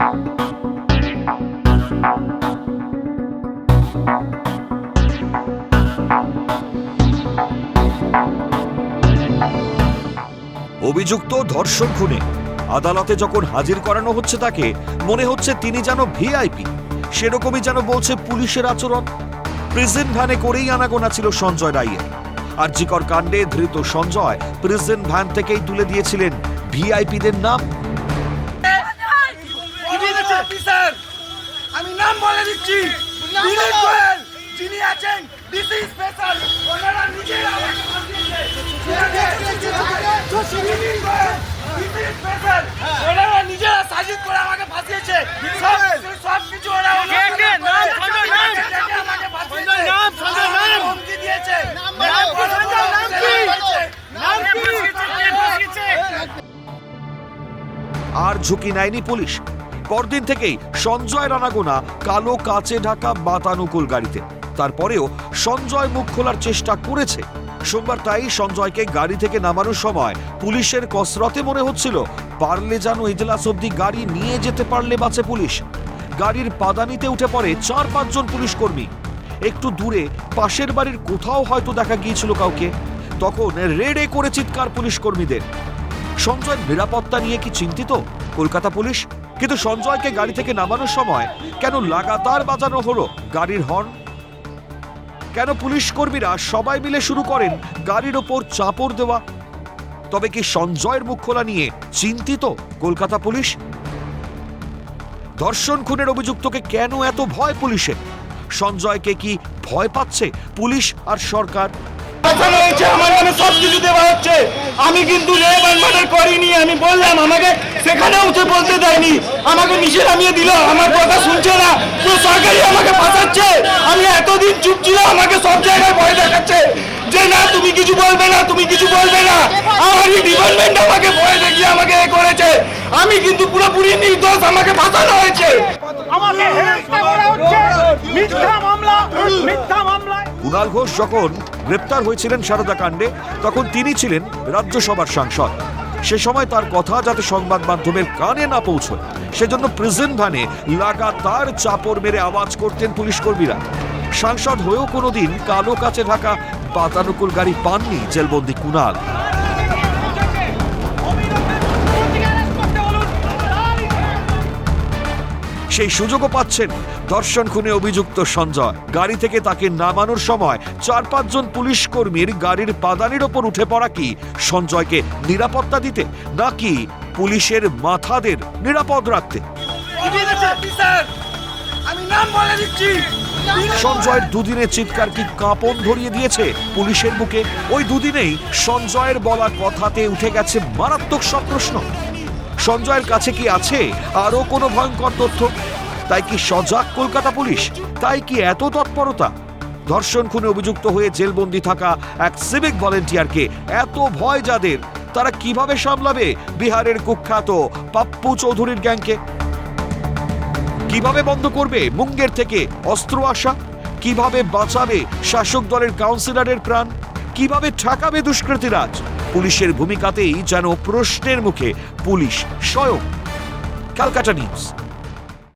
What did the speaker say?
অভিযুক্ত ধর্ষণ খুনে আদালতে যখন হাজির করানো হচ্ছে তাকে মনে হচ্ছে তিনি যেন ভিআইপি, সেরকমই যেন বলছে পুলিশের আচরণ। প্রিজন ভ্যানে করেই আনাগোনা ছিল সঞ্জয় রায়ের। আরজিকর কাণ্ডে ধৃত সঞ্জয় প্রিজন ভ্যান থেকেই তুলে দিয়েছিলেন ভিআইপিদের নাম। আমি নাম বলে দিচ্ছি, যিনি আছেন ডিসি স্পেশাল, ওনারা নিজেরা আমাকে ওনারা নিজেরা সাজিদ করে আমাকে ফাঁসিয়েছে। সব কিছু ওরা হুমকি দিয়েছে। আর ঝুঁকি নেয়নি পুলিশ। পরদিন থেকেই সঞ্জয় রানাগোনা কালো কাচে ঢাকা বাতানুকুল গাড়িতে। তারপরেও সঞ্জয় মুখ খোলার চেষ্টা করেছে। সোমবার তাই সঞ্জয়কে গাড়ি থেকে নামানোর সময় পুলিশের কসরতে মনে হচ্ছিল পারলে যেন এজলাস অব্দি গাড়ি নিয়ে যেতে পারলে বাঁচে পুলিশ। গাড়ির পাদানিতে উঠে পড়ে 4-5 জন পুলিশ কর্মী। একটু দূরে পাশের বাড়ির কোথাও হয়তো দেখা গিয়েছিল কাউকে। তখন রেডে করে চিৎকার পুলিশ কর্মীদের। সঞ্জয়ের নিরাপত্তা নিয়ে কি চিন্তিত কলকাতা পুলিশ? কিন্তু সঞ্জয়কে গাড়ি থেকে নামানোর সময় কেন লাগাতার বাজানো হলো গাড়ির হর্ন? কেন পুলিশ কর্মীরা সবাই মিলে শুরু করেন গাড়ির ওপর চাপড় দেওয়া? তবে কি সঞ্জয়ের মুখ খোলা নিয়ে চিন্তিত কলকাতা পুলিশ? ধর্ষণ খুনের অভিযুক্তকে কেন এত ভয় পুলিশের? সঞ্জয়কে কি ভয় পাচ্ছে পুলিশ আর সরকার? আমার নামে সবকিছু দেওয়া হচ্ছে। আমি কিন্তু রেপ এন্ড মার্ডার করিনি। আমি বললাম, আমাকে সেখানে উঠে বলতে দেয়নি, আমাকে নিচে নামিয়ে দিল। আমার কথা শুনছে না, পুরো সরকারই আমাকে ফাঁসাচ্ছে। আমি এতদিন চুপ ছিলাম, আমাকে সব জায়গায় ভয় দেখাচ্ছে যে না তুমি কিছু বলবে না, তুমি কিছু বলবে না। আমার এই ডিপার্টমেন্ট আমাকে ভয় দেখিয়ে আমাকে এ করেছে। আমি কিন্তু পুরোপুরি নির্দোষ, আমাকে ফাঁসানো হয়েছে। আমাকে হেনস্থা করা হচ্ছে, মিথ্যা মামলা, মিথ্যা মামলায়। কুণাল ঘোষ যখন গ্রেপ্তার হয়েছিলেন সারদা কাণ্ডে তখন তিনি ছিলেন রাজ্যসভার সাংসদ। সে সময় তার কথা যাতে সংবাদ মাধ্যমের কানে না পৌঁছয় সেজন্য প্রিজন ভ্যানে লাগাতার চাপড় মেরে আওয়াজ করতেন পুলিশ কর্মীরা। সাংসদ হয়েও কোনোদিন কালো কাচে ঢাকা বাতানুকুল গাড়ি পাননি জেলবন্দি কুণাল। সেই সুযোগও পাচ্ছেন ধর্ষণ খুনে অভিযুক্ত সঞ্জয়। গাড়ি থেকে তাকে নামানোর সময় 4-5 জন পুলিশ কর্মীর গাড়ির পাদানির ওপর উঠে পড়া কি সঞ্জয়কে নিরাপত্তা দিতে, নাকি পুলিশের মাথাদের নিরাপদ রাখতে? আমি নাম বলে দিচ্ছি, সঞ্জয়ের দুদিনের চিৎকার কি কাঁপন ধরিয়ে দিয়েছে পুলিশের বুকে? ওই দুদিনেই সঞ্জয়ের বলা কথাতে উঠে গেছে মারাত্মক সব প্রশ্ন। সঞ্জয়ের কাছে কি আছে আরো কোনো ভয়ঙ্কর তথ্য? তাই কি সজাগ কলকাতা পুলিশ? তাই কি এত তৎপরতা? ধর্ষণ খুনে অভিযুক্ত হয়ে জেলবন্দি থাকা এক সিভিক ভলেন্টিয়ারকে এত ভয় যাদের, তারা কিভাবে সামলাবে বিহারের কুখ্যাত পাপ্পু চৌধুরীর গ্যাংকে? কিভাবে বন্ধ করবে মুঙ্গের থেকে অস্ত্র আসা? কিভাবে বাঁচাবে শাসক দলের কাউন্সিলরের প্রাণ? কিভাবে ঠেকাবে দুষ্কৃতীরাজ? পুলিশের ভূমিকাতেই যেন প্রশ্নের মুখে পুলিশ স্বয়ং। ক্যালকাটা নিউজ।